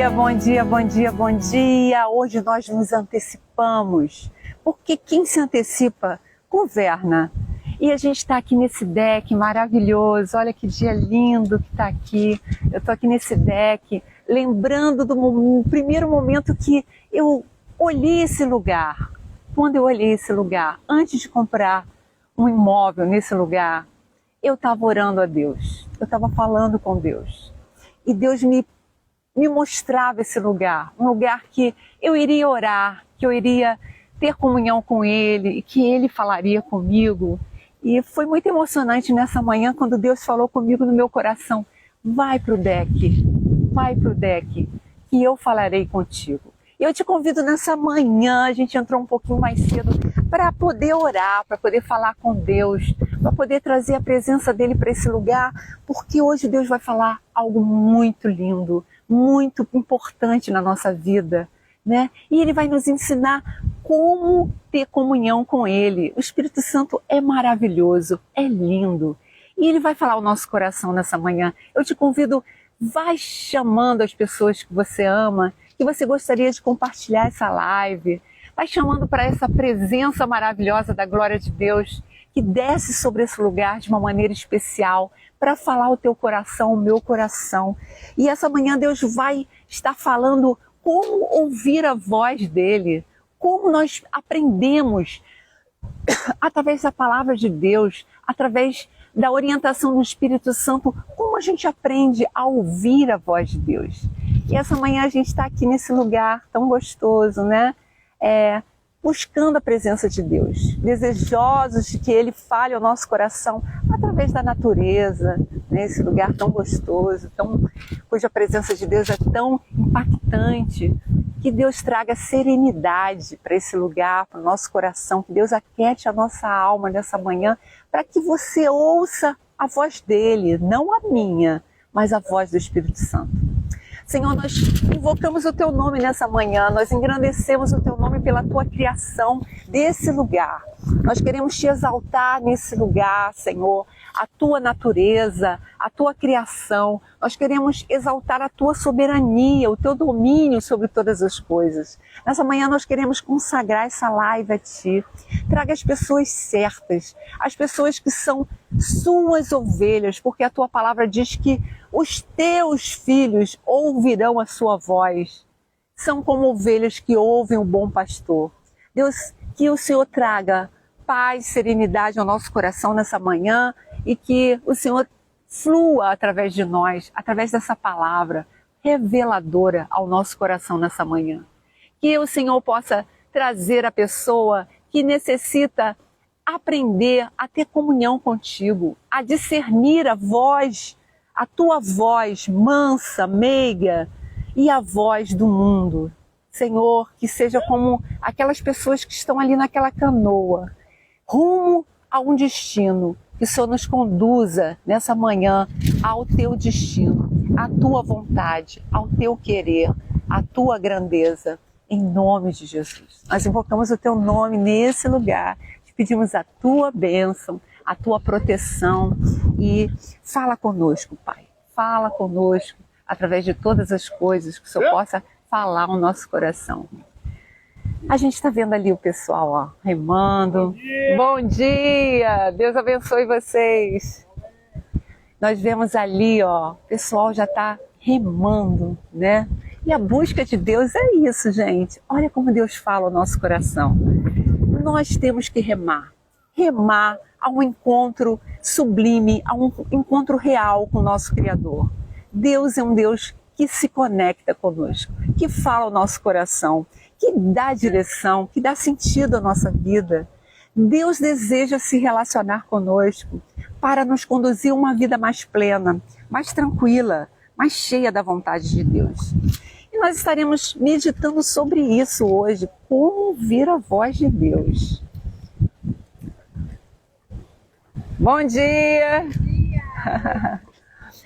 dia, bom dia, bom dia, bom dia. Hoje nós nos antecipamos, porque quem se antecipa, governa. E a gente está aqui nesse deck maravilhoso, olha que dia lindo que está aqui. Eu estou aqui nesse deck, lembrando do primeiro momento que eu olhei esse lugar. Quando eu olhei esse lugar, antes de comprar um imóvel nesse lugar, eu estava orando a Deus, eu estava falando com Deus. E Deus me mostrava esse lugar, um lugar que eu iria orar, que eu iria ter comunhão com Ele, e que Ele falaria comigo. E foi muito emocionante nessa manhã, quando Deus falou comigo no meu coração: vai para o deck, que eu falarei contigo. E eu te convido nessa manhã, a gente entrou um pouquinho mais cedo, para poder orar, para poder falar com Deus, para poder trazer a presença dEle para esse lugar, porque hoje Deus vai falar algo muito lindo, muito importante na nossa vida, né? E Ele vai nos ensinar como ter comunhão com Ele. O Espírito Santo é maravilhoso, é lindo. E Ele vai falar ao nosso coração nessa manhã. Eu te convido, vai chamando as pessoas que você ama, que você gostaria de compartilhar essa live. Vai chamando para essa presença maravilhosa da glória de Deus, que desce sobre esse lugar de uma maneira especial, para falar o teu coração, o meu coração. E essa manhã Deus vai estar falando como ouvir a voz dEle, como nós aprendemos através da palavra de Deus, através da orientação do Espírito Santo, como a gente aprende a ouvir a voz de Deus. E essa manhã a gente está aqui nesse lugar tão gostoso, né? Buscando a presença de Deus, desejosos de que Ele fale ao nosso coração através da natureza, né? Esse lugar tão gostoso, cuja presença de Deus é tão impactante. Que Deus traga serenidade para esse lugar, para o nosso coração, que Deus aquete a nossa alma nessa manhã, para que você ouça a voz dEle, não a minha, mas a voz do Espírito Santo. Senhor, nós invocamos o Teu nome nessa manhã, nós engrandecemos o Teu nome pela Tua criação desse lugar. Nós queremos Te exaltar nesse lugar, Senhor, a Tua natureza, a Tua criação. Nós queremos exaltar a Tua soberania, o Teu domínio sobre todas as coisas. Nessa manhã nós queremos consagrar essa live a Ti. Traga as pessoas certas, as pessoas que são Suas ovelhas, porque a Tua palavra diz que os Teus filhos ouvirão a Sua voz. São como ovelhas que ouvem o bom pastor. Deus, que o Senhor traga paz, serenidade ao nosso coração nessa manhã e que o Senhor flua através de nós, através dessa palavra reveladora ao nosso coração nessa manhã. Que o Senhor possa trazer a pessoa que necessita aprender a ter comunhão contigo, a discernir a voz, a Tua voz mansa, meiga e a voz do mundo. Senhor, que seja como aquelas pessoas que estão ali naquela canoa, rumo a um destino, que o Senhor nos conduza nessa manhã ao Teu destino, à Tua vontade, ao Teu querer, à Tua grandeza, em nome de Jesus. Nós invocamos o Teu nome nesse lugar, te pedimos a Tua bênção, a Tua proteção e fala conosco, Pai. Fala conosco através de todas as coisas, que o Senhor possa falar ao nosso coração. A gente está vendo ali o pessoal, ó, remando. Bom dia! Deus abençoe vocês. Nós vemos ali, ó, o pessoal já está remando, né? E a busca de Deus é isso, gente. Olha como Deus fala ao nosso coração. Nós temos que remar. Remar a um encontro sublime, a um encontro real com o nosso Criador. Deus é um Deus que se conecta conosco, que fala ao nosso coração, que dá direção, que dá sentido à nossa vida. Deus deseja se relacionar conosco para nos conduzir a uma vida mais plena, mais tranquila, mais cheia da vontade de Deus. E nós estaremos meditando sobre isso hoje, como ouvir a voz de Deus. Bom dia!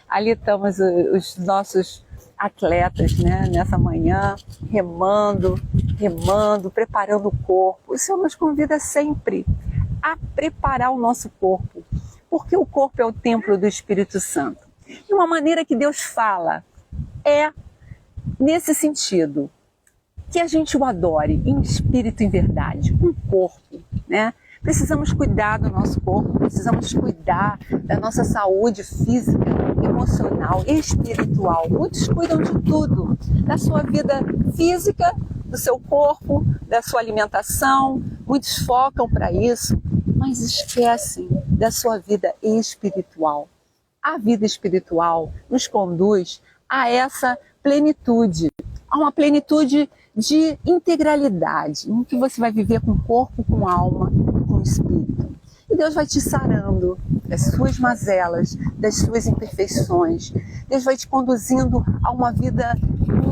Ali estamos os nossos atletas, né, nessa manhã, remando, preparando o corpo. O Senhor nos convida sempre a preparar o nosso corpo, porque o corpo é o templo do Espírito Santo. E uma maneira que Deus fala é nesse sentido, que a gente o adore em espírito e em verdade, com corpo, né? Precisamos cuidar do nosso corpo, precisamos cuidar da nossa saúde física, emocional e espiritual. Muitos cuidam de tudo, da sua vida física, do seu corpo, da sua alimentação, muitos focam para isso, mas esquecem da sua vida espiritual. A vida espiritual nos conduz a essa plenitude, a uma plenitude de integralidade, em que você vai viver com corpo, com alma e com espírito. E Deus vai te sarando das suas mazelas, das suas imperfeições. Deus vai te conduzindo a uma vida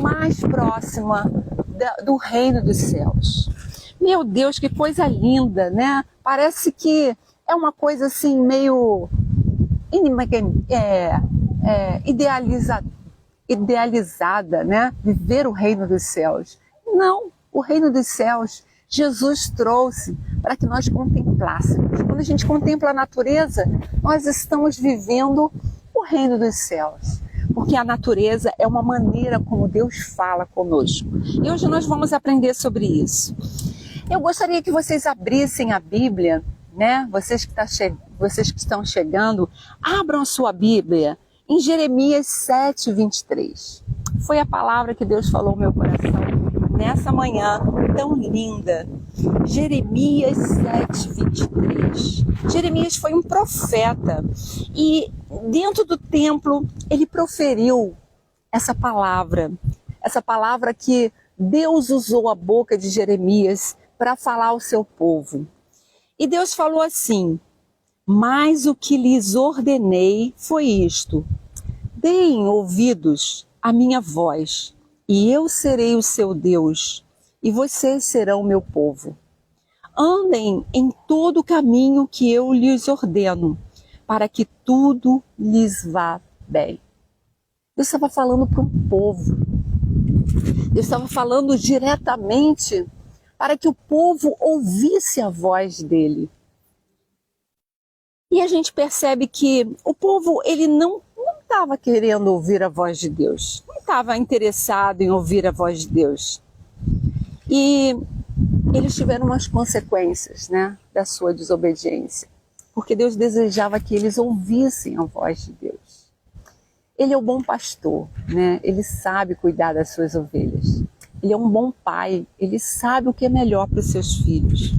mais próxima do reino dos céus. Meu Deus, que coisa linda, né? Parece que é uma coisa assim meio idealizada, né? Viver o reino dos céus. Não, o reino dos céus Jesus trouxe para que nós contemplássemos. Quando a gente contempla a natureza, nós estamos vivendo o reino dos céus. Porque a natureza é uma maneira como Deus fala conosco. E hoje nós vamos aprender sobre isso. Eu gostaria que vocês abrissem a Bíblia, né? Vocês que estão chegando, abram a sua Bíblia em Jeremias 7:23. Foi a palavra que Deus falou no meu coração nessa manhã tão linda. Jeremias 7:23. Jeremias foi um profeta e dentro do templo ele proferiu essa palavra que Deus usou a boca de Jeremias para falar ao seu povo. E Deus falou assim: mas o que lhes ordenei foi isto: deem ouvidos à minha voz, e eu serei o seu Deus, e vocês serão o meu povo. Andem em todo o caminho que eu lhes ordeno, para que tudo lhes vá bem. Deus estava falando para um povo. Deus estava falando diretamente para que o povo ouvisse a voz dele. E a gente percebe que o povo, ele não estava querendo ouvir a voz de Deus, não estava interessado em ouvir a voz de Deus. E eles tiveram umas consequências, né, da sua desobediência, porque Deus desejava que eles ouvissem a voz de Deus. Ele é o bom pastor, né? Ele sabe cuidar das suas ovelhas. Ele é um bom pai, ele sabe o que é melhor para os seus filhos.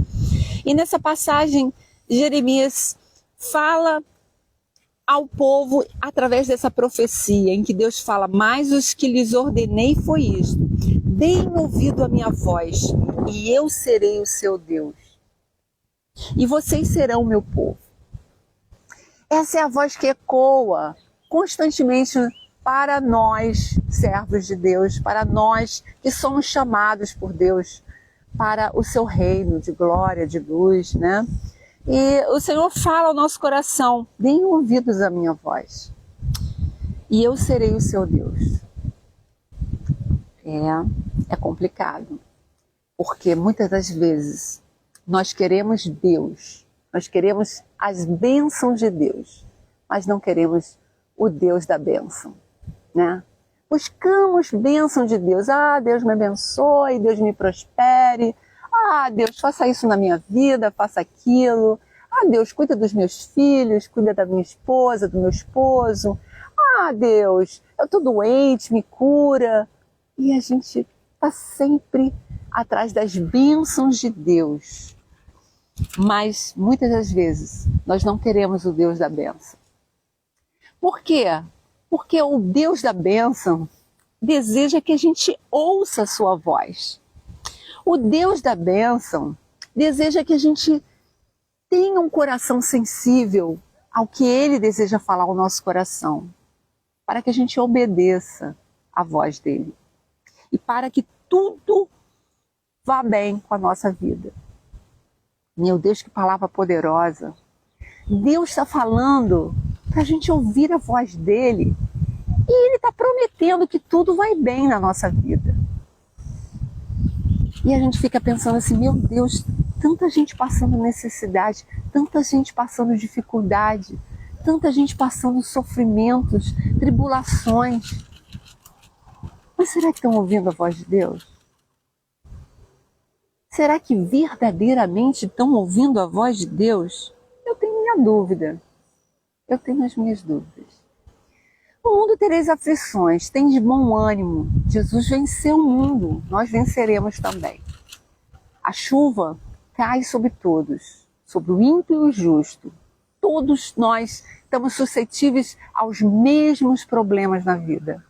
E nessa passagem, Jeremias fala ao povo através dessa profecia em que Deus fala: mas os que lhes ordenei foi isto: deem ouvido à minha voz, e eu serei o seu Deus, e vocês serão o meu povo. Essa é a voz que ecoa constantemente para nós, servos de Deus, para nós que somos chamados por Deus para o seu reino de glória, de luz, né? E o Senhor fala ao nosso coração: deem ouvidos à minha voz, e eu serei o seu Deus. É complicado, porque muitas das vezes nós queremos Deus, nós queremos as bênçãos de Deus, mas não queremos o Deus da bênção, né? Buscamos bênção de Deus. Ah, Deus me abençoe, Deus me prospere. Ah, Deus, faça isso na minha vida, faça aquilo. Ah, Deus, cuida dos meus filhos, cuida da minha esposa, do meu esposo. Ah, Deus, eu estou doente, me cura. E a gente está sempre atrás das bênçãos de Deus. Mas, muitas das vezes, nós não queremos o Deus da bênção. Por quê? Porque o Deus da bênção deseja que a gente ouça a sua voz. O Deus da bênção deseja que a gente tenha um coração sensível ao que Ele deseja falar ao nosso coração, para que a gente obedeça a voz dEle e para que tudo vá bem com a nossa vida. Meu Deus, que palavra poderosa! Deus está falando para a gente ouvir a voz dEle e Ele está prometendo que tudo vai bem na nossa vida. E a gente fica pensando assim: meu Deus, tanta gente passando necessidade, tanta gente passando dificuldade, tanta gente passando sofrimentos, tribulações. Mas será que estão ouvindo a voz de Deus? Será que verdadeiramente estão ouvindo a voz de Deus? Eu tenho minha dúvida. Eu tenho as minhas dúvidas. No mundo tereis aflições, tem de bom ânimo. Jesus venceu o mundo, nós venceremos também. A chuva cai sobre todos, sobre o ímpio e o justo. Todos nós estamos suscetíveis aos mesmos problemas na vida.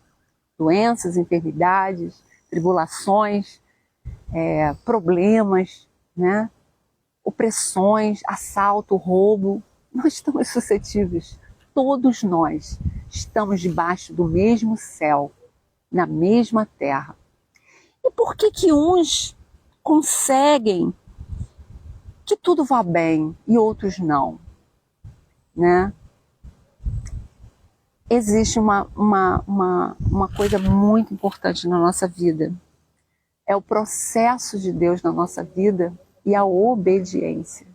Doenças, enfermidades, tribulações, problemas, né? Opressões, assalto, roubo. Nós estamos suscetíveis. Todos nós estamos debaixo do mesmo céu, na mesma terra. E por que que uns conseguem que tudo vá bem e outros não, né? Existe uma coisa muito importante na nossa vida. É o processo de Deus na nossa vida e a obediência,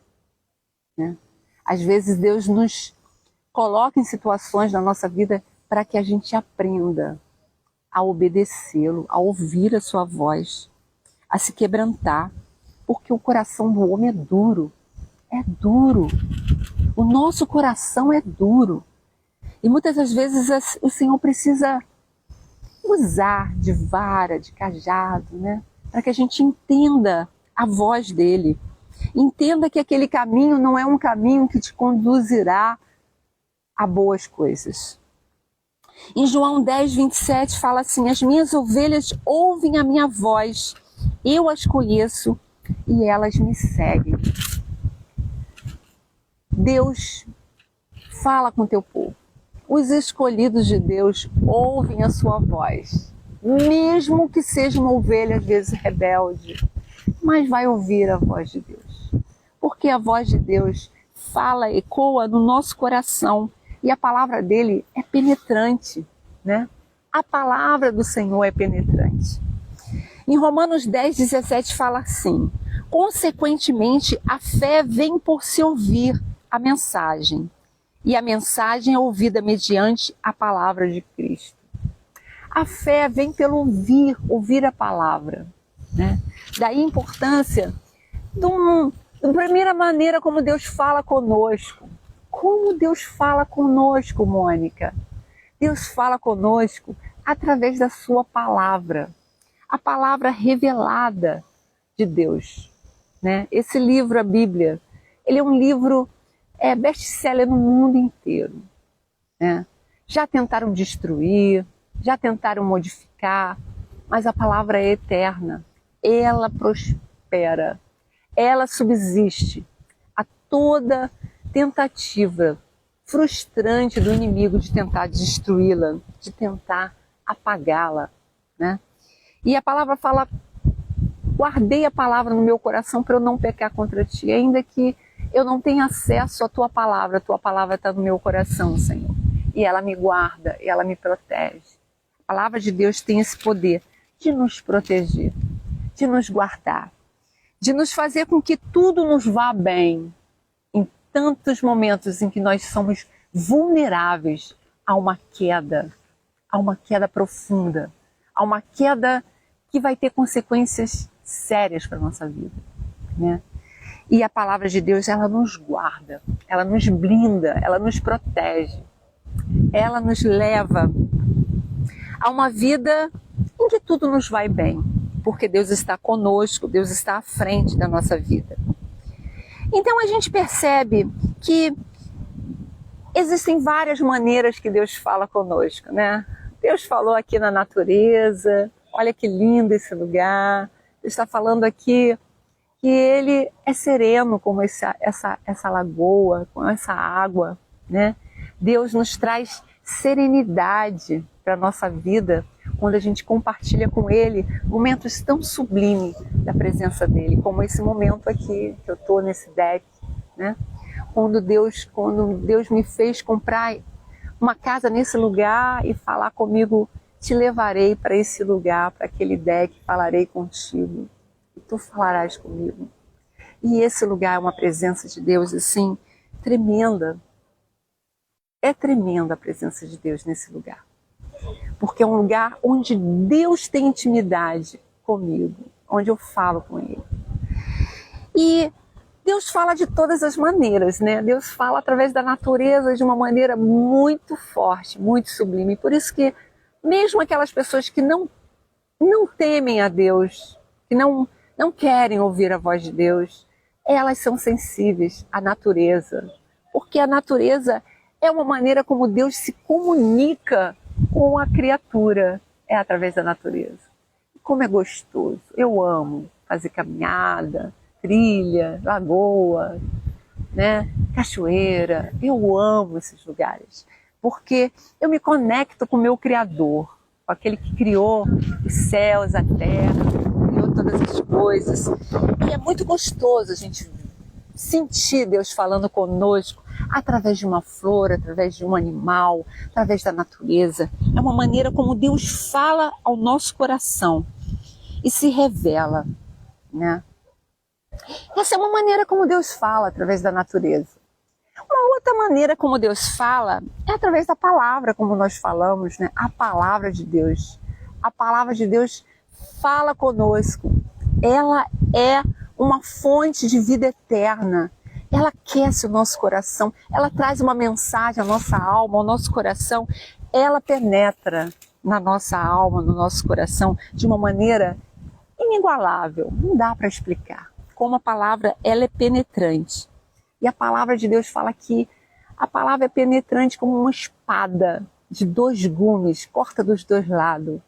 né? Às vezes Deus nos coloca em situações na nossa vida para que a gente aprenda a obedecê-lo, a ouvir a sua voz, a se quebrantar, porque o coração do homem é duro. É duro. O nosso coração é duro. E muitas das vezes o Senhor precisa usar de vara, de cajado, né? Para que a gente entenda a voz dele. Entenda que aquele caminho não é um caminho que te conduzirá a boas coisas. Em João 10, 27 fala assim: as minhas ovelhas ouvem a minha voz, eu as conheço e elas me seguem. Deus fala com o teu povo. Os escolhidos de Deus ouvem a sua voz, mesmo que seja uma ovelha às vezes rebelde, mas vai ouvir a voz de Deus, porque a voz de Deus fala, ecoa no nosso coração, e a palavra dele é penetrante, né? A palavra do Senhor é penetrante. Em Romanos 10, 17 fala assim: consequentemente, a fé vem por se ouvir a mensagem, e a mensagem é ouvida mediante a palavra de Cristo. A fé vem pelo ouvir a palavra, né? Daí a importância da primeira maneira como Deus fala conosco. Como Deus fala conosco, Mônica? Deus fala conosco através da sua palavra. A palavra revelada de Deus, né? Esse livro, a Bíblia, ele é um livro best-seller no mundo inteiro, né? Já tentaram destruir, já tentaram modificar, mas a palavra é eterna. Ela prospera, ela subsiste a toda tentativa frustrante do inimigo de tentar destruí-la, de tentar apagá-la, né? E a palavra fala: guardei a palavra no meu coração para eu não pecar contra ti, ainda que eu não tenha acesso à tua palavra está no meu coração, Senhor. E ela me guarda, e ela me protege. A palavra de Deus tem esse poder de nos proteger, de nos guardar, de nos fazer com que tudo nos vá bem em tantos momentos em que nós somos vulneráveis a uma queda profunda, a uma queda que vai ter consequências sérias para a nossa vida, né? E a palavra de Deus, ela nos guarda, ela nos blinda, ela nos protege, ela nos leva a uma vida em que tudo nos vai bem, porque Deus está conosco, Deus está à frente da nossa vida. Então a gente percebe que existem várias maneiras que Deus fala conosco, né? Deus falou aqui na natureza, olha que lindo esse lugar. Deus está falando aqui que Ele é sereno como essa lagoa, com essa água, né? Deus nos traz serenidade para a nossa vida quando a gente compartilha com Ele momentos tão sublimes da presença dEle, como esse momento aqui, que eu estou nesse deck, né? Quando Deus me fez comprar uma casa nesse lugar e falar comigo: te levarei para esse lugar, para aquele deck, falarei contigo e tu falarás comigo. E esse lugar é uma presença de Deus assim, tremenda. É tremenda a presença de Deus nesse lugar. porque é um lugar onde Deus tem intimidade comigo, onde eu falo com Ele. E Deus fala de todas as maneiras, né? Deus fala através da natureza de uma maneira muito forte, muito sublime. Por isso que mesmo aquelas pessoas que não temem a Deus, que não querem ouvir a voz de Deus, elas são sensíveis à natureza. Porque a natureza é uma maneira como Deus se comunica com a criatura, é através da natureza. Como é gostoso, eu amo fazer caminhada, trilha, lagoa, né? Cachoeira, eu amo esses lugares, porque eu me conecto com o meu Criador, com aquele que criou os céus, a terra, criou todas as coisas, e é muito gostoso a gente sentir Deus falando conosco, através de uma flor, através de um animal, através da natureza. É uma maneira como Deus fala ao nosso coração e se revela, né? Essa é uma maneira como Deus fala através da natureza. Uma outra maneira como Deus fala é através da palavra, como nós falamos, né? A palavra de Deus. A palavra de Deus fala conosco. Ela é uma fonte de vida eterna. Ela aquece o nosso coração. Ela traz uma mensagem à nossa alma, ao nosso coração. Ela penetra na nossa alma, no nosso coração, de uma maneira inigualável. Não dá para explicar. Como a palavra, ela é penetrante. E a palavra de Deus fala que a palavra é penetrante como uma espada de 2 gumes, corta dos 2 lados.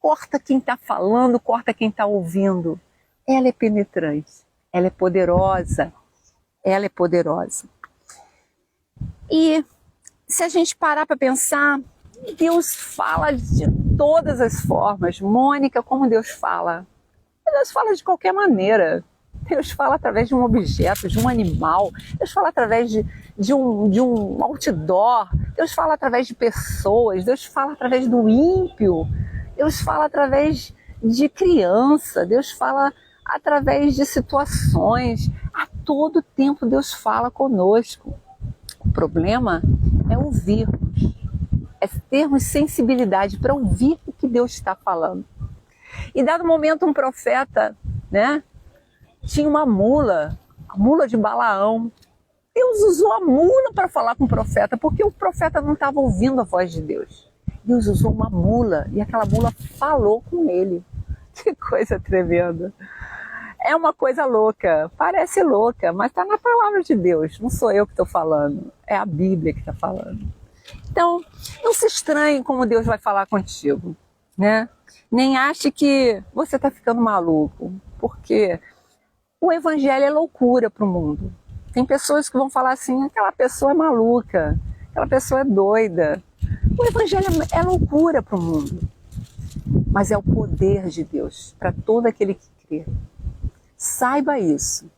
Corta quem está falando, corta quem está ouvindo. Ela é penetrante, ela é poderosa, ela é poderosa. E se a gente parar para pensar, Deus fala de todas as formas. Mônica, como Deus fala? Deus fala de qualquer maneira. Deus fala através de um objeto, de um animal. Deus fala através de um outdoor. Deus fala através de pessoas. Deus fala através do ímpio. Deus fala através de criança. Deus fala através de situações. A todo tempo Deus fala conosco. O problema é ouvirmos. É termos sensibilidade para ouvir o que Deus está falando. E dado momento um profeta, né? Tinha uma mula, a mula de Balaão. Deus usou a mula para falar com o profeta, porque o profeta não estava ouvindo a voz de Deus. Deus usou uma mula e aquela mula falou com ele. Que coisa tremenda. É uma coisa louca, parece louca, mas está na palavra de Deus. Não sou eu que estou falando, é a Bíblia que está falando. Então, não se estranhe como Deus vai falar contigo, né? Nem ache que você está ficando maluco, porque o evangelho é loucura para o mundo. Tem pessoas que vão falar assim, aquela pessoa é maluca, aquela pessoa é doida. O evangelho é loucura para o mundo, mas é o poder de Deus para todo aquele que crê. Saiba isso,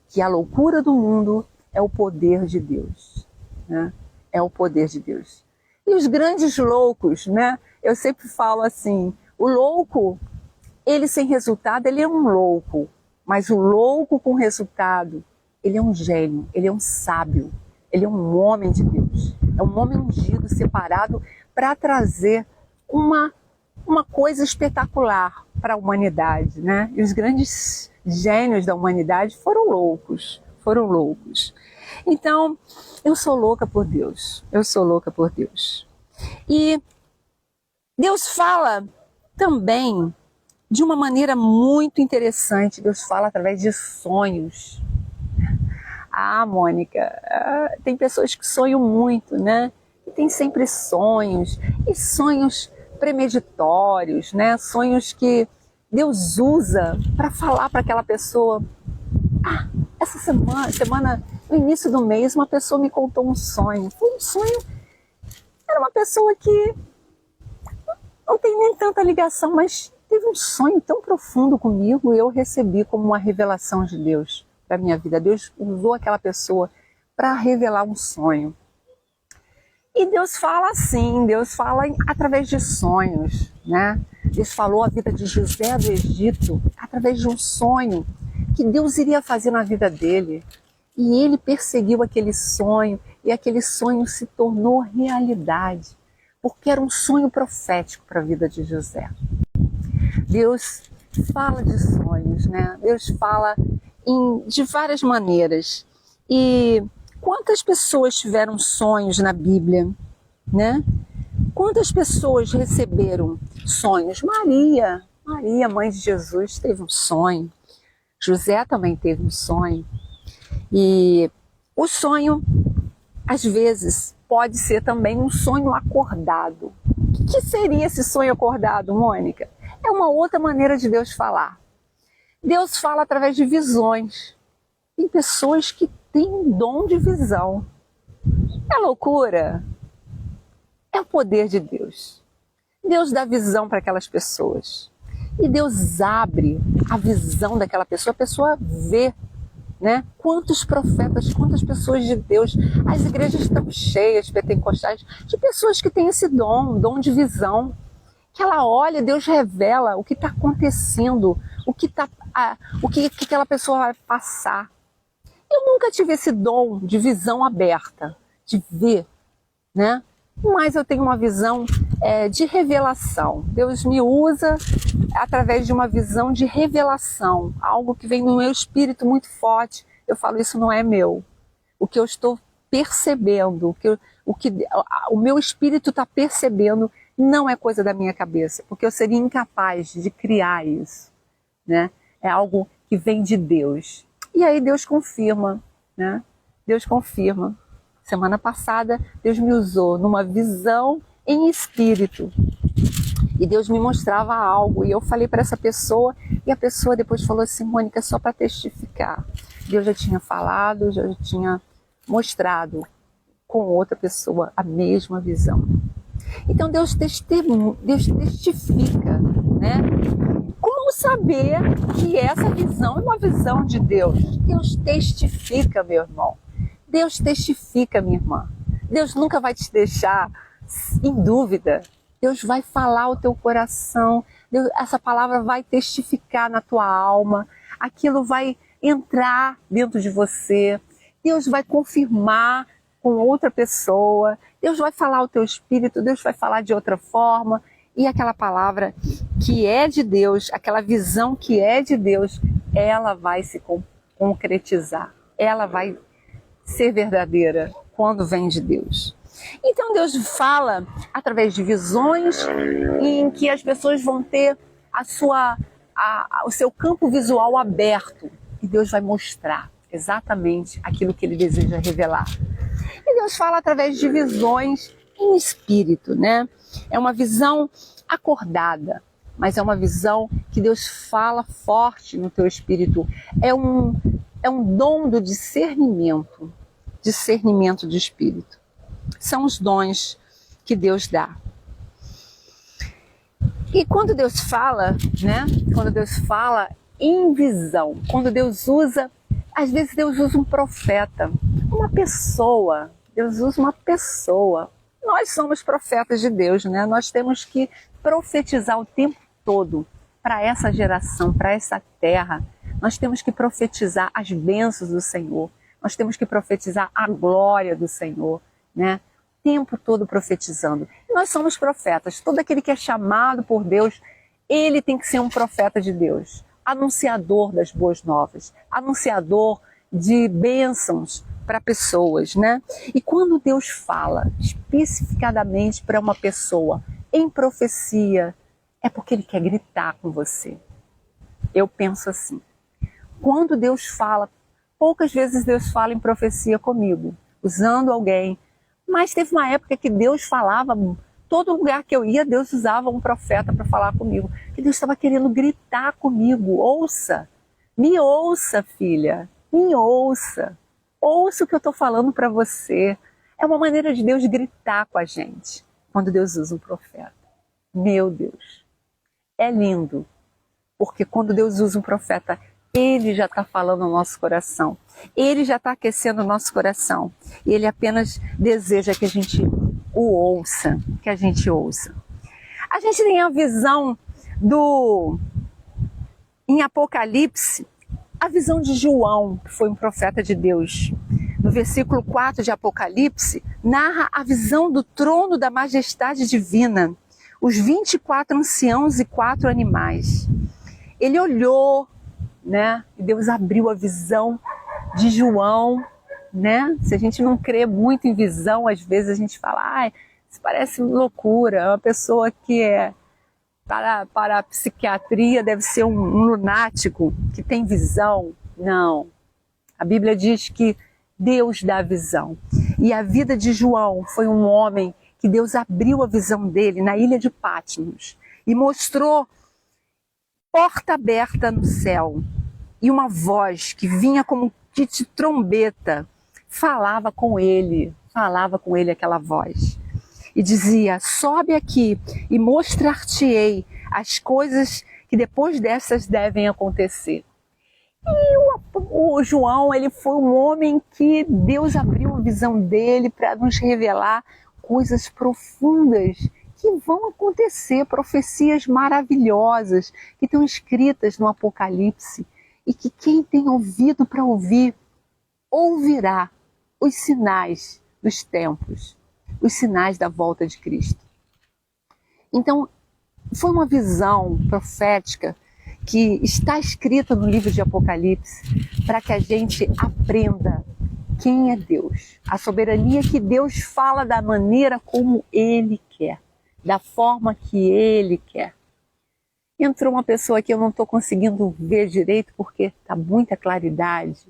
que a loucura do mundo é o poder de Deus, né? É o poder de Deus. E os grandes loucos, né? Eu sempre falo assim, o louco, ele sem resultado, ele é um louco. Mas o louco com resultado, ele é um gênio, ele é um sábio, ele é um homem de Deus. É um homem ungido, separado para trazer uma coisa espetacular para a humanidade, né? E os grandes gênios da humanidade foram loucos. Então, eu sou louca por Deus, eu sou louca por Deus. E Deus fala também de uma maneira muito interessante. Deus fala através de sonhos. Ah, Mônica, tem pessoas que sonham muito, né? E tem sempre sonhos, e sonhos premeditórios, né? Sonhos que Deus usa para falar para aquela pessoa. Ah, essa semana, no início do mês, uma pessoa me contou um sonho. Foi um sonho, era uma pessoa que não tem nem tanta ligação, mas teve um sonho tão profundo comigo e eu recebi como uma revelação de Deus para a minha vida. Deus usou aquela pessoa para revelar um sonho. E Deus fala assim, Deus fala através de sonhos, né? Deus falou a vida de José do Egito através de um sonho que Deus iria fazer na vida dele. E ele perseguiu aquele sonho e aquele sonho se tornou realidade. porque era um sonho profético para a vida de José. Deus fala de sonhos, né? Deus fala de várias maneiras. E quantas pessoas tiveram sonhos na Bíblia, né? Quantas pessoas receberam sonhos? Maria, mãe de Jesus, teve um sonho. José também teve um sonho. E o sonho, às vezes, pode ser também um sonho acordado. O que seria esse sonho acordado, Mônica? É uma outra maneira de Deus falar. Deus fala através de visões. Tem pessoas que têm um dom de visão. É loucura? É o poder de Deus. Deus dá visão para aquelas pessoas. E Deus abre a visão daquela pessoa, a pessoa vê, né? Quantos profetas, quantas pessoas de Deus. As igrejas estão cheias, pentecostais, de pessoas que têm esse dom de visão. Que ela olha, Deus revela o que está acontecendo, o que aquela pessoa vai passar. Eu nunca tive esse dom de visão aberta, de ver, né? Mas eu tenho uma visão de revelação. Deus me usa através de uma visão de revelação, algo que vem no meu espírito muito forte. Eu falo, isso não é meu. O que eu estou percebendo, o meu espírito está percebendo, não é coisa da minha cabeça, porque eu seria incapaz de criar isso, né? É algo que vem de Deus. E aí Deus confirma, né? Deus confirma. Semana passada, Deus me usou numa visão em espírito. E Deus me mostrava algo. E eu falei para essa pessoa, e a pessoa depois falou assim, Mônica, só para testificar. Deus já tinha falado, já tinha mostrado com outra pessoa a mesma visão. Então Deus testifica, né? Como saber que essa visão é uma visão de Deus? Deus testifica, meu irmão. Deus testifica, minha irmã. Deus nunca vai te deixar em dúvida. Deus vai falar ao teu coração. Essa palavra vai testificar na tua alma. Aquilo vai entrar dentro de você. Deus vai confirmar com outra pessoa. Deus vai falar ao teu espírito. Deus vai falar de outra forma. E aquela palavra que é de Deus, aquela visão que é de Deus, ela vai se concretizar. Ela vai ser verdadeira quando vem de Deus. Então Deus fala através de visões em que as pessoas vão ter o seu campo visual aberto e Deus vai mostrar exatamente aquilo que Ele deseja revelar. E Deus fala através de visões em espírito, né? É uma visão acordada, mas é uma visão que Deus fala forte no teu espírito. É um dom do discernimento de espírito. São os dons que Deus dá. E quando Deus fala, né? Quando Deus fala em visão, quando Deus usa, às vezes Deus usa um profeta, uma pessoa. Deus usa uma pessoa. Nós somos profetas de Deus, né? Nós temos que profetizar o tempo todo para essa geração, para essa terra. Nós temos que profetizar as bênçãos do Senhor. Nós temos que profetizar a glória do Senhor, né? O tempo todo profetizando. E nós somos profetas. Todo aquele que é chamado por Deus, ele tem que ser um profeta de Deus. Anunciador das boas novas. Anunciador de bênçãos para pessoas, né? E quando Deus fala especificadamente para uma pessoa em profecia, é porque Ele quer gritar com você. Eu penso assim. Quando Deus fala, poucas vezes Deus fala em profecia comigo, usando alguém, mas teve uma época que Deus falava, todo lugar que eu ia, Deus usava um profeta para falar comigo, que Deus estava querendo gritar comigo. Ouça, me ouça, filha, me ouça. Ouça o que eu estou falando para você. É uma maneira de Deus gritar com a gente, quando Deus usa um profeta. Meu Deus, é lindo, porque quando Deus usa um profeta, Ele já está falando no nosso coração. Ele já está aquecendo o nosso coração. E Ele apenas deseja que a gente o ouça, que a gente ouça. A gente tem a visão em Apocalipse, a visão de João, que foi um profeta de Deus. no versículo 4 de Apocalipse, narra a visão do trono da majestade divina, os 24 anciãos e 4 animais. Ele olhou, né? E Deus abriu a visão de João, né? Se a gente não crê muito em visão, às vezes a gente fala, isso parece loucura, é uma pessoa que para a psiquiatria deve ser um lunático que tem visão. Não, a Bíblia diz que Deus dá visão. E a vida de João foi um homem que Deus abriu a visão dele na ilha de Patmos e mostrou porta aberta no céu e uma voz que vinha como de trombeta falava com ele aquela voz e dizia: sobe aqui e mostrar-te-ei as coisas que depois dessas devem acontecer. E o João, ele foi um homem que Deus abriu a visão dele para nos revelar coisas profundas que vão acontecer, profecias maravilhosas que estão escritas no Apocalipse e que quem tem ouvido para ouvir, ouvirá os sinais dos tempos, os sinais da volta de Cristo. Então, foi uma visão profética que está escrita no livro de Apocalipse para que a gente aprenda quem é Deus, a soberania que Deus fala da maneira como Ele quer, da forma que Ele quer. Entrou uma pessoa que eu não estou conseguindo ver direito porque está muita claridade,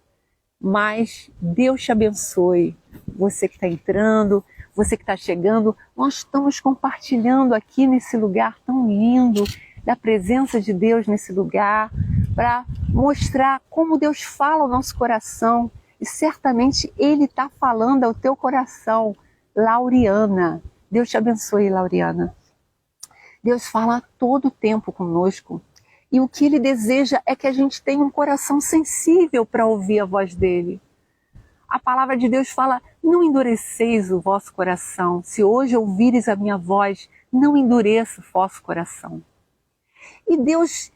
mas Deus te abençoe, você que está entrando, você que está chegando. Nós estamos compartilhando aqui nesse lugar tão lindo, da presença de Deus nesse lugar, para mostrar como Deus fala ao nosso coração. E certamente Ele está falando ao teu coração. Lauriana, Deus te abençoe, Lauriana. Deus fala todo o tempo conosco. E o que Ele deseja é que a gente tenha um coração sensível para ouvir a voz dEle. A palavra de Deus fala: não endureceis o vosso coração. Se hoje ouvires a minha voz, não endureça o vosso coração. E Deus,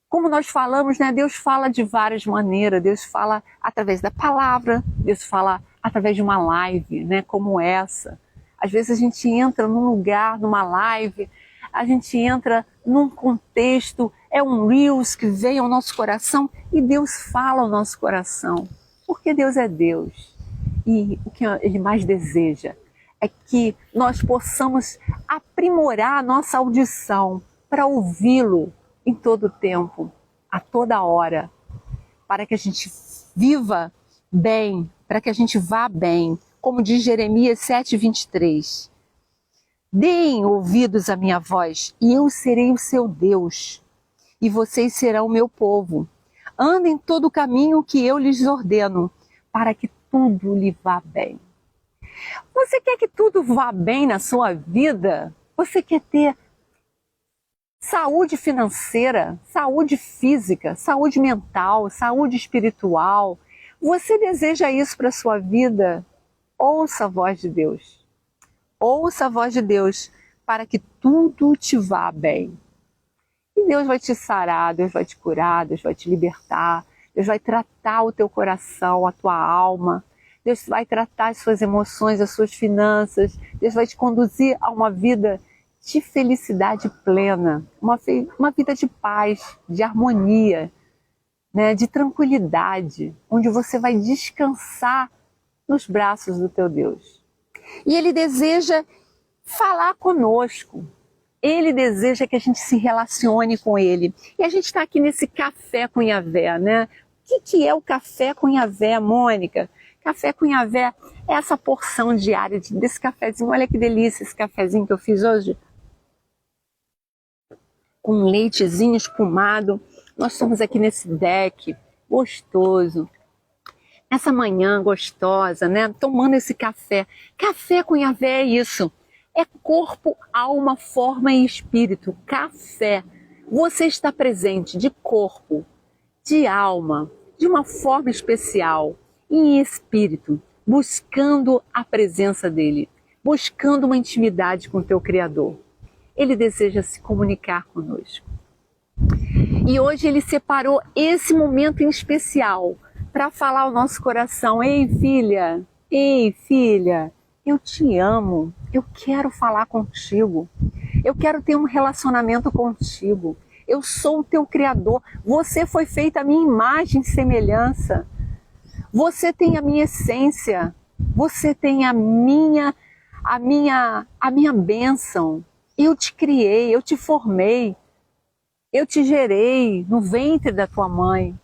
como nós falamos, né? Deus fala de várias maneiras. Deus fala através da palavra, Deus fala através de uma live, né? Como essa. Às vezes a gente entra num lugar, numa live, a gente entra num contexto, é um Reels que vem ao nosso coração e Deus fala ao nosso coração. Porque Deus é Deus. E o que Ele mais deseja é que nós possamos aprimorar a nossa audição para ouvi-lo em todo o tempo, a toda hora, para que a gente viva bem, para que a gente vá bem, como diz Jeremias 7:23. Deem ouvidos à minha voz, e eu serei o seu Deus, e vocês serão o meu povo. Andem todo o caminho que eu lhes ordeno, para que tudo lhe vá bem. Você quer que tudo vá bem na sua vida? Você quer ter saúde financeira, saúde física, saúde mental, saúde espiritual? Você deseja isso para a sua vida? Ouça a voz de Deus. Ouça a voz de Deus para que tudo te vá bem. E Deus vai te sarar, Deus vai te curar, Deus vai te libertar, Deus vai tratar o teu coração, a tua alma, Deus vai tratar as suas emoções, as suas finanças, Deus vai te conduzir a uma vida de felicidade plena, uma vida de paz, de harmonia, né, de tranquilidade, onde você vai descansar nos braços do teu Deus. E Ele deseja falar conosco. Ele deseja que a gente se relacione com Ele. E a gente está aqui nesse café com Yahvé, né? O que é o café com Yahvé, Mônica? Café com Yahvé é essa porção diária desse cafezinho. Olha que delícia esse cafezinho que eu fiz hoje. Com leitezinho espumado. Nós estamos aqui nesse deck gostoso. Essa manhã gostosa, né? Tomando esse café. Café com Yahvé é isso. É corpo, alma, forma e espírito. Café. Você está presente de corpo, de alma, de uma forma especial, em espírito, buscando a presença dele, buscando uma intimidade com o teu Criador. Ele deseja se comunicar conosco. E hoje ele separou esse momento em especial para falar ao nosso coração: ei filha, eu te amo, eu quero falar contigo, eu quero ter um relacionamento contigo, eu sou o teu Criador, você foi feita à minha imagem e semelhança, você tem a minha essência, você tem a minha bênção, eu te criei, eu te formei, eu te gerei no ventre da tua mãe,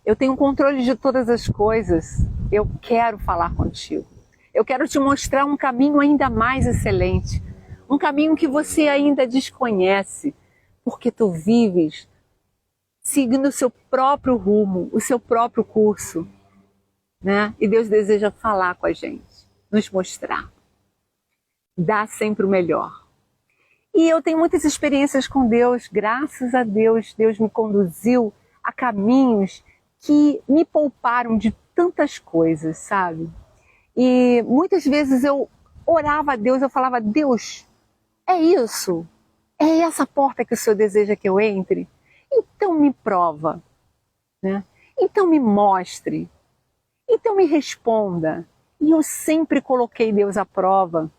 eu tenho controle de todas as coisas, eu quero falar contigo. Eu quero te mostrar um caminho ainda mais excelente, um caminho que você ainda desconhece, porque tu vives seguindo o seu próprio rumo, o seu próprio curso, né? E Deus deseja falar com a gente, nos mostrar, dar sempre o melhor. E eu tenho muitas experiências com Deus, graças a Deus, Deus me conduziu a caminhos que me pouparam de tantas coisas, sabe? E muitas vezes eu orava a Deus, eu falava: Deus, é isso? É essa porta que o Senhor deseja que eu entre? Então me prova, né? Então me mostre, então me responda. E eu sempre coloquei Deus à prova,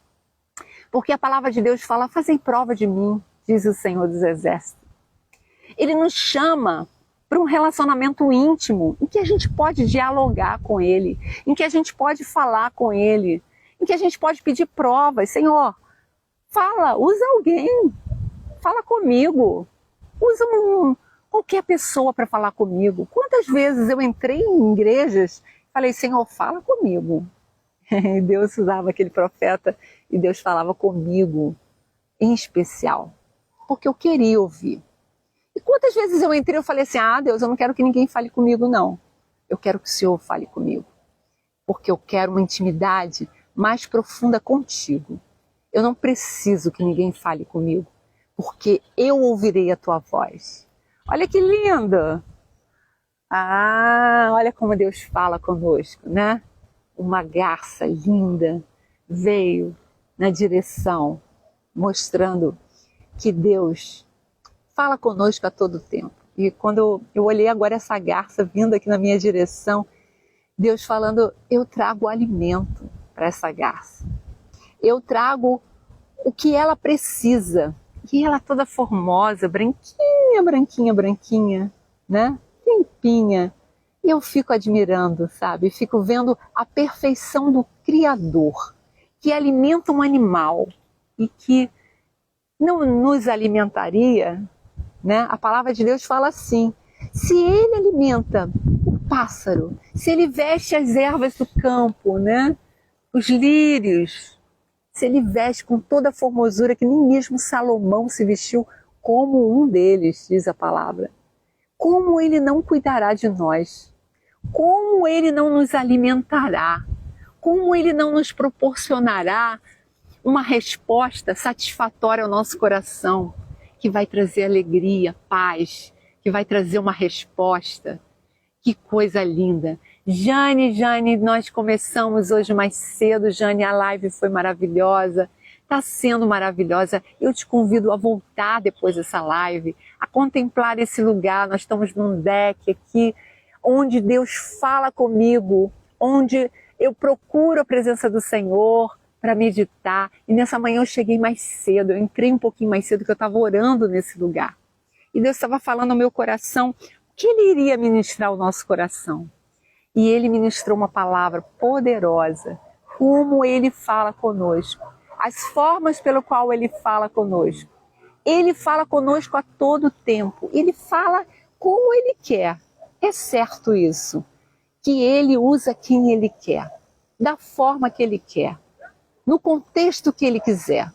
porque a palavra de Deus fala: fazei prova de mim, diz o Senhor dos Exércitos. Ele nos chama para um relacionamento íntimo, em que a gente pode dialogar com Ele, em que a gente pode falar com Ele, em que a gente pode pedir provas. Senhor, fala, usa alguém, fala comigo, usa qualquer pessoa para falar comigo. Quantas vezes eu entrei em igrejas e falei: Senhor, fala comigo. E Deus usava aquele profeta e Deus falava comigo, em especial, porque eu queria ouvir. E quantas vezes eu entrei e falei assim: ah, Deus, eu não quero que ninguém fale comigo, não. Eu quero que o Senhor fale comigo, porque eu quero uma intimidade mais profunda contigo. Eu não preciso que ninguém fale comigo, porque eu ouvirei a tua voz. Olha que lindo! Ah, olha como Deus fala conosco, né? Uma garça linda veio na direção, mostrando que Deus fala conosco a todo tempo. E quando eu olhei agora essa garça vindo aqui na minha direção, Deus falando: eu trago alimento para essa garça. Eu trago o que ela precisa. E ela toda formosa, branquinha, né? Limpinha. E eu fico admirando, sabe? Fico vendo a perfeição do Criador, que alimenta um animal e que não nos alimentaria, né? A palavra de Deus fala assim: se ele alimenta o pássaro, se ele veste as ervas do campo, né? Os lírios, se ele veste com toda a formosura que nem mesmo Salomão se vestiu como um deles, diz a palavra, como ele não cuidará de nós? Como ele não nos alimentará? Como ele não nos proporcionará uma resposta satisfatória ao nosso coração, que vai trazer alegria, paz, que vai trazer uma resposta? Que coisa linda! Jane, nós começamos hoje mais cedo. Jane, a live foi maravilhosa, está sendo maravilhosa. Eu te convido a voltar depois dessa live, a contemplar esse lugar. Nós estamos num deck aqui, onde Deus fala comigo, onde eu procuro a presença do Senhor para meditar. E nessa manhã eu cheguei mais cedo, eu entrei um pouquinho mais cedo, porque eu estava orando nesse lugar. E Deus estava falando ao meu coração o que Ele iria ministrar ao nosso coração. E Ele ministrou uma palavra poderosa, como Ele fala conosco, as formas pelo qual Ele fala conosco. Ele fala conosco a todo tempo, Ele fala como Ele quer. É certo isso, que Ele usa quem Ele quer, da forma que Ele quer, no contexto que Ele quiser.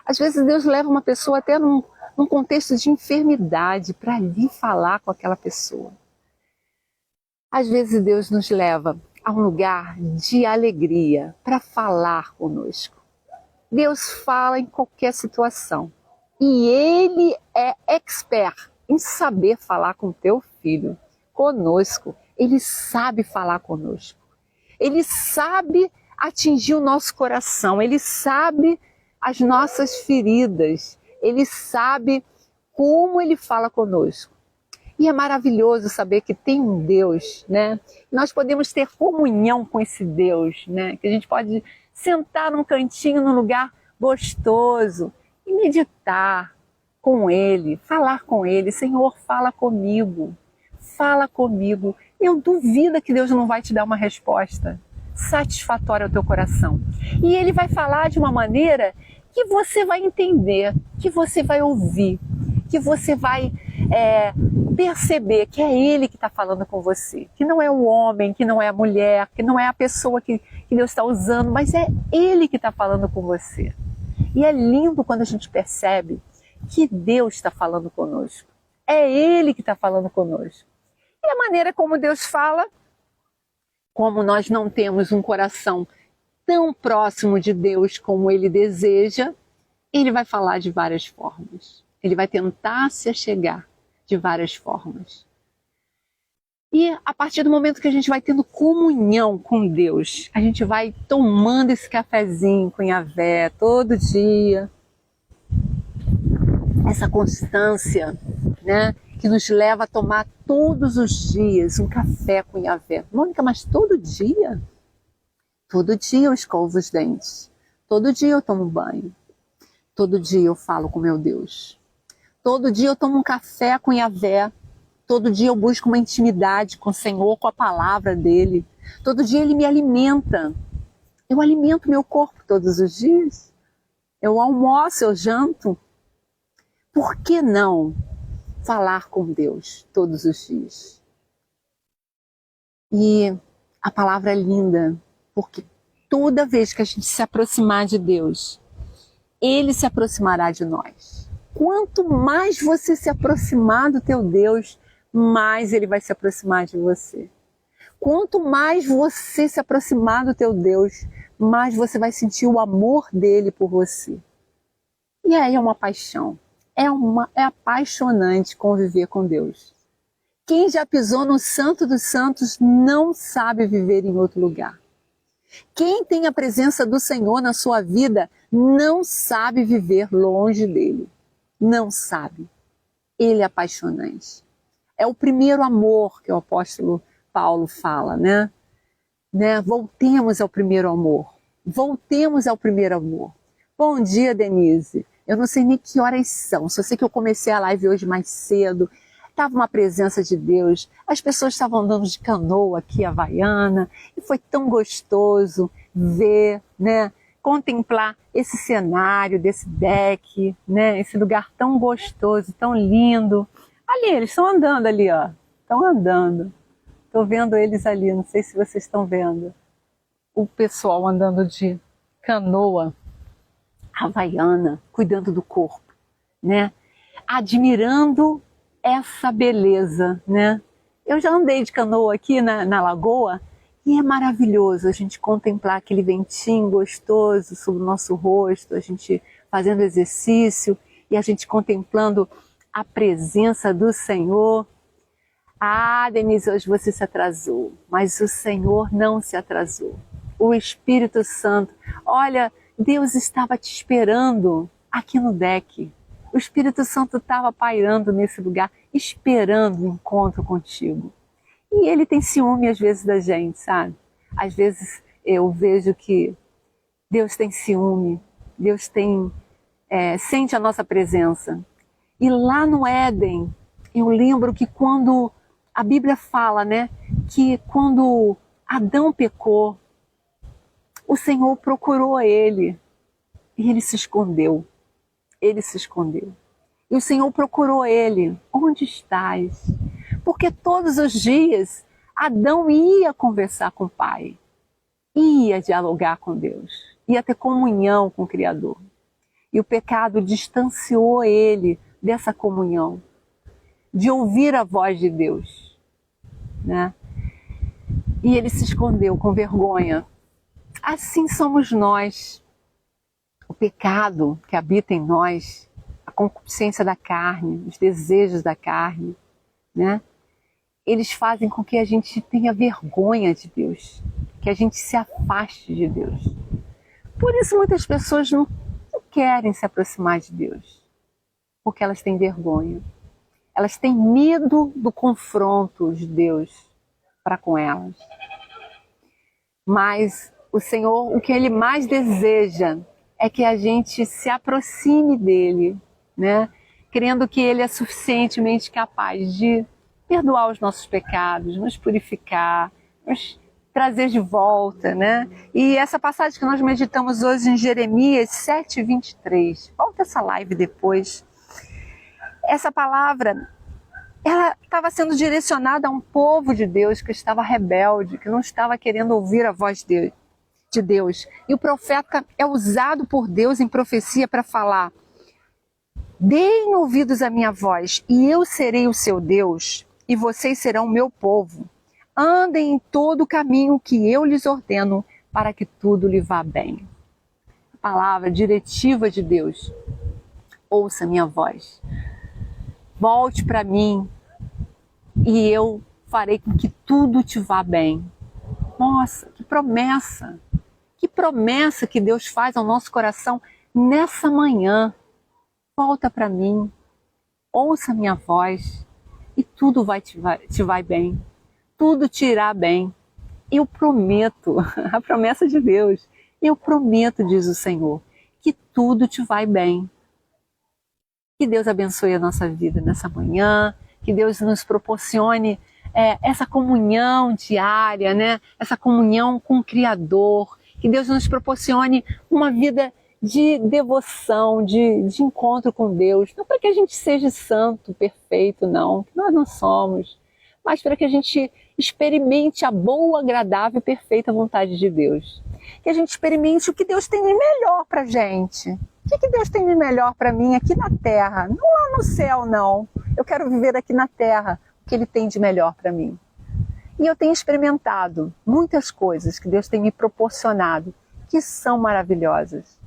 Às vezes Deus leva uma pessoa até num contexto de enfermidade para ali falar com aquela pessoa. Às vezes Deus nos leva a um lugar de alegria para falar conosco. Deus fala em qualquer situação. E Ele é expert em saber falar com teu filho, conosco. Ele sabe falar conosco. Ele sabe atingir o nosso coração. Ele sabe as nossas feridas. Ele sabe como Ele fala conosco. E é maravilhoso saber que tem um Deus, né? Nós podemos ter comunhão com esse Deus, né? Que a gente pode sentar num cantinho, num lugar gostoso e meditar com Ele, falar com Ele. Senhor, fala comigo, fala comigo. Eu duvido que Deus não vai te dar uma resposta satisfatória ao teu coração. E Ele vai falar de uma maneira que você vai entender, que você vai ouvir, que você vai perceber que é Ele que está falando com você, que não é o homem, que não é a mulher, que não é a pessoa que Deus está usando, mas é Ele que está falando com você. E é lindo quando a gente percebe que Deus está falando conosco. É Ele que está falando conosco. E a maneira como Deus fala, como nós não temos um coração tão próximo de Deus como Ele deseja, Ele vai falar de várias formas. Ele vai tentar se achegar de várias formas. E a partir do momento que a gente vai tendo comunhão com Deus, a gente vai tomando esse cafezinho com Yahvé todo dia, essa constância, né, que nos leva a tomar todos os dias um café com Yahvé. Mônica, mas todo dia? Todo dia eu escovo os dentes, todo dia eu tomo banho, todo dia eu falo com meu Deus. Todo dia eu tomo um café com Yahvé, todo dia eu busco uma intimidade com o Senhor, com a palavra dEle. Todo dia Ele me alimenta. Eu alimento meu corpo todos os dias. Eu almoço, eu janto. Por que não falar com Deus todos os dias? E a palavra é linda, porque toda vez que a gente se aproximar de Deus, Ele se aproximará de nós. Quanto mais você se aproximar do teu Deus, mais Ele vai se aproximar de você. Quanto mais você se aproximar do teu Deus, mais você vai sentir o amor dele por você. E aí é uma paixão. É apaixonante conviver com Deus. Quem já pisou no Santo dos Santos não sabe viver em outro lugar. Quem tem a presença do Senhor na sua vida não sabe viver longe dele. Não sabe. Ele é apaixonante. É o primeiro amor que o apóstolo Paulo fala, né? Voltemos ao primeiro amor. Voltemos ao primeiro amor. Bom dia, Denise. Eu não sei nem que horas são. Só sei que eu comecei a live hoje mais cedo. Estava uma presença de Deus. As pessoas estavam andando de canoa aqui, Havaiana. E foi tão gostoso ver, né? Contemplar esse cenário desse deck, né? Esse lugar tão gostoso, tão lindo. Ali, eles estão andando ali, ó. Estão andando. Estou vendo eles ali, não sei se vocês estão vendo. O pessoal andando de canoa havaiana, cuidando do corpo, né? Admirando essa beleza, né? Eu já andei de canoa aqui na lagoa e é maravilhoso a gente contemplar aquele ventinho gostoso sobre o nosso rosto, a gente fazendo exercício e a gente contemplando a presença do Senhor. Ah, Denise, hoje você se atrasou, mas o Senhor não se atrasou. O Espírito Santo, olha, Deus estava te esperando aqui no deck. O Espírito Santo estava pairando nesse lugar, esperando o encontro contigo. E Ele tem ciúme às vezes da gente, sabe? Às vezes eu vejo que Deus tem ciúme, Deus tem, sente a nossa presença. E lá no Éden, eu lembro que quando a Bíblia fala, né, que quando Adão pecou, o Senhor procurou ele e ele se escondeu. Ele se escondeu. E o Senhor procurou ele. Onde estás? Porque todos os dias Adão ia conversar com o Pai, ia dialogar com Deus, ia ter comunhão com o Criador. E o pecado distanciou ele dessa comunhão, de ouvir a voz de Deus, né? E ele se escondeu com vergonha. Assim somos nós. O pecado que habita em nós, a concupiscência da carne, os desejos da carne, né? Eles fazem com que a gente tenha vergonha de Deus, que a gente se afaste de Deus. Por isso muitas pessoas não querem se aproximar de Deus, porque elas têm vergonha. Elas têm medo do confronto de Deus para com elas. Mas o Senhor, o que Ele mais deseja é que a gente se aproxime dEle, né? Crendo que Ele é suficientemente capaz de perdoar os nossos pecados, nos purificar, nos trazer de volta, né? E essa passagem que nós meditamos hoje em Jeremias 7:23, volta essa live depois. Essa palavra, ela estava sendo direcionada a um povo de Deus que estava rebelde, que não estava querendo ouvir a voz de Deus. E o profeta é usado por Deus em profecia para falar: deem ouvidos à minha voz, e eu serei o seu Deus, e vocês serão o meu povo. Andem em todo o caminho que eu lhes ordeno, para que tudo lhe vá bem. A palavra diretiva de Deus. Ouça minha voz. Volte para mim e eu farei com que tudo te vá bem. Nossa, que promessa! Que promessa que Deus faz ao nosso coração nessa manhã. Volta para mim, ouça minha voz e tudo te vai bem. Tudo te irá bem. Eu prometo, a promessa de Deus, eu prometo, diz o Senhor, que tudo te vai bem. Que Deus abençoe a nossa vida nessa manhã, que Deus nos proporcione essa comunhão diária, né? Essa comunhão com o Criador, que Deus nos proporcione uma vida de devoção, de encontro com Deus, não para que a gente seja santo, perfeito, não, que nós não somos, mas para que a gente experimente a boa, agradável e perfeita vontade de Deus. Que a gente experimente o que Deus tem de melhor para a gente. O que Deus tem de melhor para mim aqui na terra? Não lá no céu, não. Eu quero viver aqui na terra o que Ele tem de melhor para mim. E eu tenho experimentado muitas coisas que Deus tem me proporcionado, que são maravilhosas,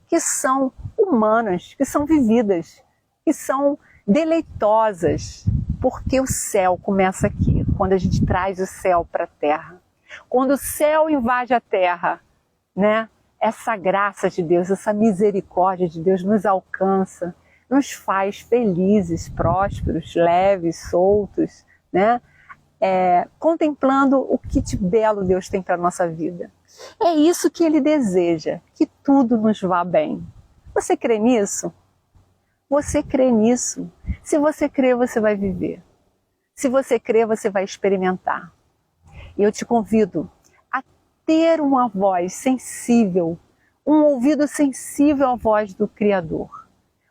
que são humanas, que são vividas, que são deleitosas, porque o céu começa aqui, quando a gente traz o céu para a terra. Quando o céu invade a terra, né? Essa graça de Deus, essa misericórdia de Deus nos alcança, nos faz felizes, prósperos, leves, soltos, né? Contemplando o que de belo Deus tem para a nossa vida. É isso que Ele deseja, que tudo nos vá bem. Você crê nisso? Você crê nisso? Se você crê, você vai viver. Se você crê, você vai experimentar. E eu te convido a ter uma voz sensível, um ouvido sensível à voz do Criador.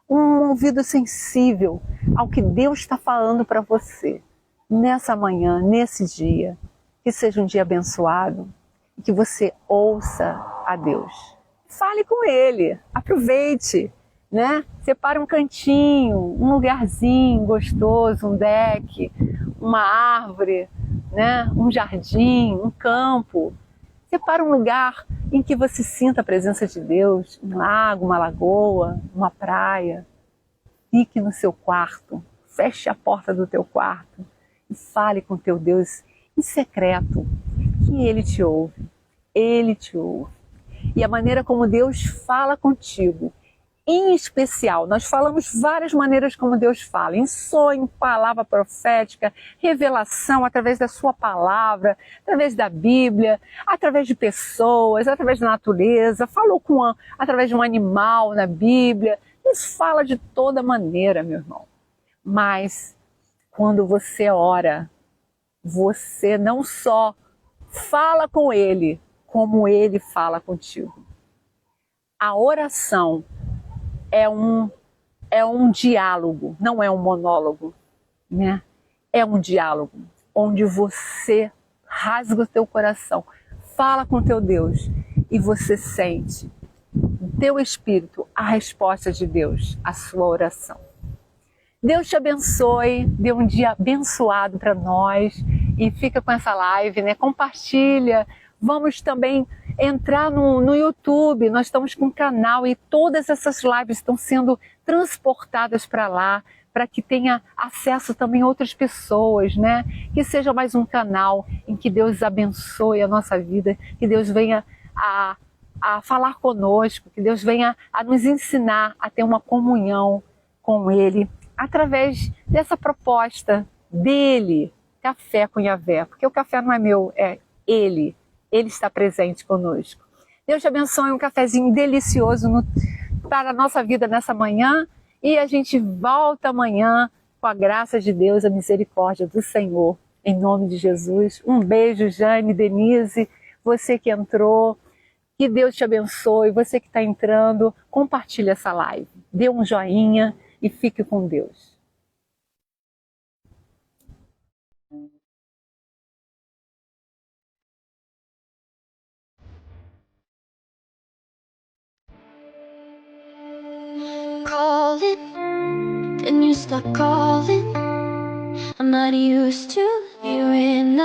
Um ouvido sensível ao que Deus está falando para você nessa manhã, nesse dia. Que seja um dia abençoado e que você ouça a Deus. Fale com Ele, aproveite, né? Separa um cantinho, um lugarzinho gostoso, um deck, uma árvore, né? Um jardim, um campo. Separa um lugar em que você sinta a presença de Deus, um lago, uma lagoa, uma praia. Fique no seu quarto, feche a porta do teu quarto e fale com teu Deus em secreto, que Ele te ouve. Ele te ouve. E a maneira como Deus fala contigo, em especial, nós falamos várias maneiras como Deus fala, em sonho, palavra profética, revelação através da sua palavra, através da Bíblia, através de pessoas, através da natureza, falou através de um animal na Bíblia. Deus fala de toda maneira, meu irmão. Mas quando você ora, você não só fala com Ele, como Ele fala contigo. A oração é um diálogo, não é um monólogo, né? É um diálogo onde você rasga o teu coração, fala com teu Deus e você sente no teu espírito a resposta de Deus à sua oração. Deus te abençoe, dê um dia abençoado para nós e fica com essa live, né? Compartilha. Vamos também entrar no YouTube, nós estamos com um canal e todas essas lives estão sendo transportadas para lá, para que tenha acesso também a outras pessoas, né? Que seja mais um canal em que Deus abençoe a nossa vida, que Deus venha a falar conosco, que Deus venha a nos ensinar a ter uma comunhão com Ele através dessa proposta dele, Café com Yahvé, porque o café não é meu, é ele. Ele está presente conosco. Deus te abençoe, um cafezinho delicioso para a nossa vida nessa manhã, e a gente volta amanhã com a graça de Deus, a misericórdia do Senhor, em nome de Jesus. Um beijo, Jane, Denise, você que entrou, que Deus te abençoe. Você que está entrando, compartilhe essa live, dê um joinha e fique com Deus. Calling, then you stop calling. I'm not used to hearing